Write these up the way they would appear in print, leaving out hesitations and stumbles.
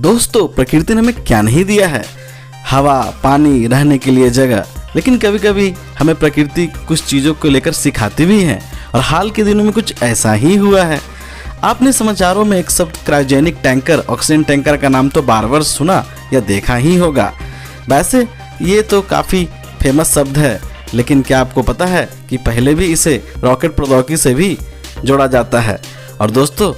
दोस्तों, प्रकृति ने हमें क्या नहीं दिया है। हवा, पानी, रहने के लिए जगह। लेकिन कभी कभी हमें प्रकृति कुछ चीज़ों को लेकर सिखाती भी है, और हाल के दिनों में कुछ ऐसा ही हुआ है। आपने समाचारों में एक शब्द क्रायोजेनिक टैंकर, ऑक्सीजन टैंकर का नाम तो बार बार सुना या देखा ही होगा। वैसे ये तो काफ़ी फेमस शब्द है, लेकिन क्या आपको पता है कि पहले भी इसे रॉकेट प्रौद्योगिकी से भी जोड़ा जाता है। और दोस्तों,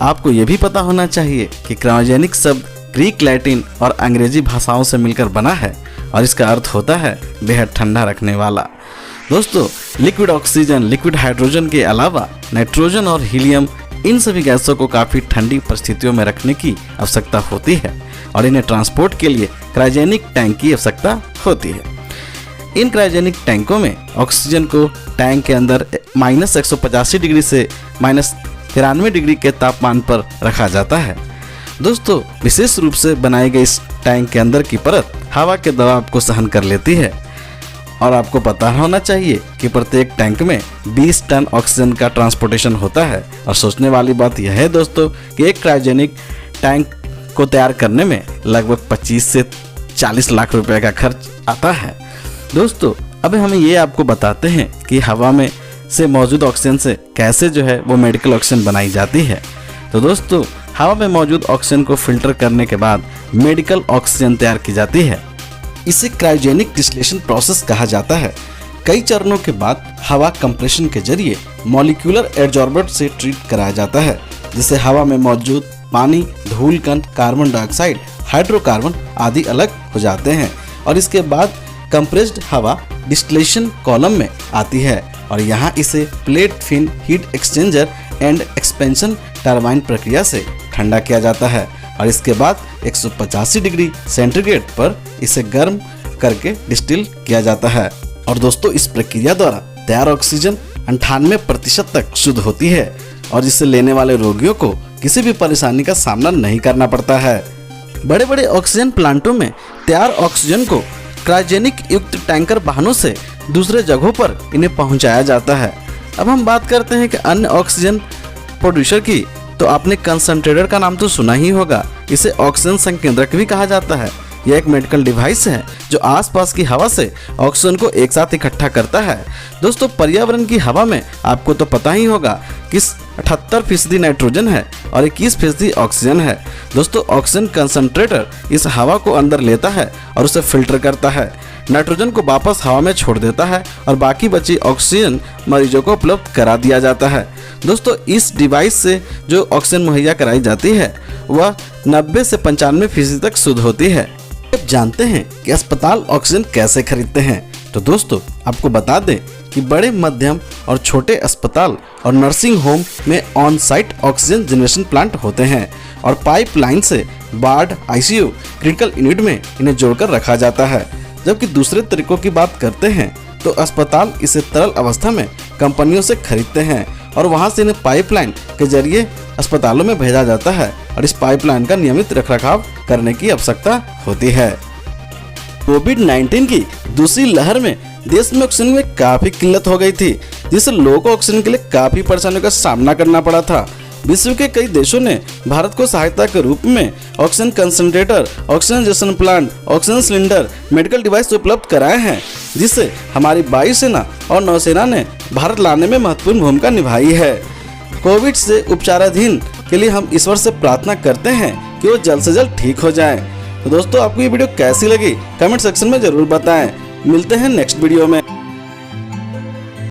आपको ये भी पता होना चाहिए कि क्रायोजेनिक शब्द ग्रीक, लैटिन और अंग्रेजी भाषाओं से मिलकर बना है, और इसका अर्थ होता है बेहद ठंडा रखने वाला। दोस्तों, लिक्विड ऑक्सीजन, लिक्विड हाइड्रोजन के अलावा नाइट्रोजन और हीलियम, इन सभी गैसों को काफ़ी ठंडी परिस्थितियों में रखने की आवश्यकता होती है, और इन्हें ट्रांसपोर्ट के लिए क्रायोजेनिक टैंक की आवश्यकता होती है। इन क्रायोजेनिक टैंकों में ऑक्सीजन को टैंक के अंदर -185 डिग्री से -93 डिग्री के तापमान पर रखा जाता है। दोस्तों, विशेष रूप से बनाए गए इस टैंक के अंदर की परत हवा के दबाव को सहन कर लेती है, और आपको पता होना चाहिए कि प्रत्येक टैंक में 20 टन ऑक्सीजन का ट्रांसपोर्टेशन होता है। और सोचने वाली बात यह है दोस्तों कि एक क्रायोजेनिक टैंक को तैयार करने में लगभग 25 से 40 लाख रुपए का खर्च आता है। दोस्तों, अब हमें ये आपको बताते हैं कि हवा में से मौजूद ऑक्सीजन से कैसे जो है वो मेडिकल ऑक्सीजन बनाई जाती है। तो दोस्तों, हवा में मौजूद ऑक्सीजन को फिल्टर करने के बाद मेडिकल ऑक्सीजन तैयार की जाती है। इसे क्रायोजेनिक डिस्टिलेशन प्रोसेस कहा जाता है। कई चरणों के बाद हवा कंप्रेशन के जरिए मॉलिक्यूलर एडजॉर्बेंट से ट्रीट कराया जाता है, जिससे हवा में मौजूद पानी, धूल कण, कार्बन डाइऑक्साइड, हाइड्रोकार्बन आदि अलग हो जाते हैं, और इसके बाद कंप्रेस्ड हवा डिस्टिलेशन कॉलम में आती है, और यहाँ इसे plate fin heat exchanger and expansion turbine प्रक्रिया से ठंडा किया जाता है, और इसके बाद 185 डिग्री सेंटीग्रेड पर इसे गर्म करके डिस्टिल किया जाता है। और दोस्तों, इस प्रक्रिया द्वारा तैयार ऑक्सीजन 98% तक शुद्ध होती है, और जिससे लेने वाले रोगियों को किसी भी परेशानी का सामना नहीं करना पड़ता है। बड़े बड़े ऑक्सीजन प्लांटों में तैयार ऑक्सीजन को क्रायोजेनिक युक्त टैंकर वाहनों से दूसरे जगहों पर इन्हें पहुंचाया जाता है। अब हम बात करते हैं कि अन्य ऑक्सीजन प्रोड्यूसर की, तो आपने कंसंट्रेटर का नाम तो सुना ही होगा। इसे ऑक्सीजन संकेंद्रक भी कहा जाता है। यह एक मेडिकल डिवाइस है जो आसपास की हवा से ऑक्सीजन को एक साथ इकट्ठा करता है। दोस्तों, पर्यावरण की हवा में आपको तो पता ही होगा कि 78% नाइट्रोजन है और 21% ऑक्सीजन है। दोस्तों, ऑक्सीजन कंसंट्रेटर इस हवा को अंदर लेता है और उसे फिल्टर करता है, नाइट्रोजन को वापस हवा में छोड़ देता है, और बाकी बची ऑक्सीजन मरीजों को उपलब्ध करा दिया जाता है। दोस्तों, इस डिवाइस से जो ऑक्सीजन मुहैया कराई जाती है वह 90 से 95% तक शुद्ध होती है। अब जानते हैं कि अस्पताल ऑक्सीजन कैसे खरीदते हैं। तो दोस्तों, आपको बता दें कि बड़े, मध्यम और छोटे अस्पताल और नर्सिंग होम में on site oxygen generation plant होते हैं, और पाइपलाइन से वार्ड, आईसीयू, क्रिटिकल यूनिट में इन्हें जोड़कर रखा जाता है। जबकि दूसरे तरीकों की बात करते हैं तो अस्पताल इसे तरल अवस्था में कंपनियों से खरीदते हैं, और वहां से इन्हें पाइपलाइन के जरिए अस्पतालों में भेजा जाता है, और इस पाइपलाइन का नियमित रखरखाव करने की आवश्यकता होती है। कोविड-19 की दूसरी लहर में देश में ऑक्सीजन में काफी किल्लत हो गई थी, जिससे लोगों को ऑक्सीजन के लिए काफी परेशानियों का सामना करना पड़ा था। विश्व के कई देशों ने भारत को सहायता के रूप में oxygen concentrator, oxygen generation plant, oxygen cylinder, medical device उपलब्ध कराए हैं, जिससे हमारी वायुसेना और नौसेना ने भारत लाने में महत्वपूर्ण भूमिका निभाई है। कोविड से उपचाराधीन के लिए हम ईश्वर से प्रार्थना करते हैं कि वो जल्द से जल्द ठीक हो जाएं। तो दोस्तों, आपको ये वीडियो कैसी लगी कमेंट सेक्शन में जरूर बताएं। मिलते हैं नेक्स्ट वीडियो में।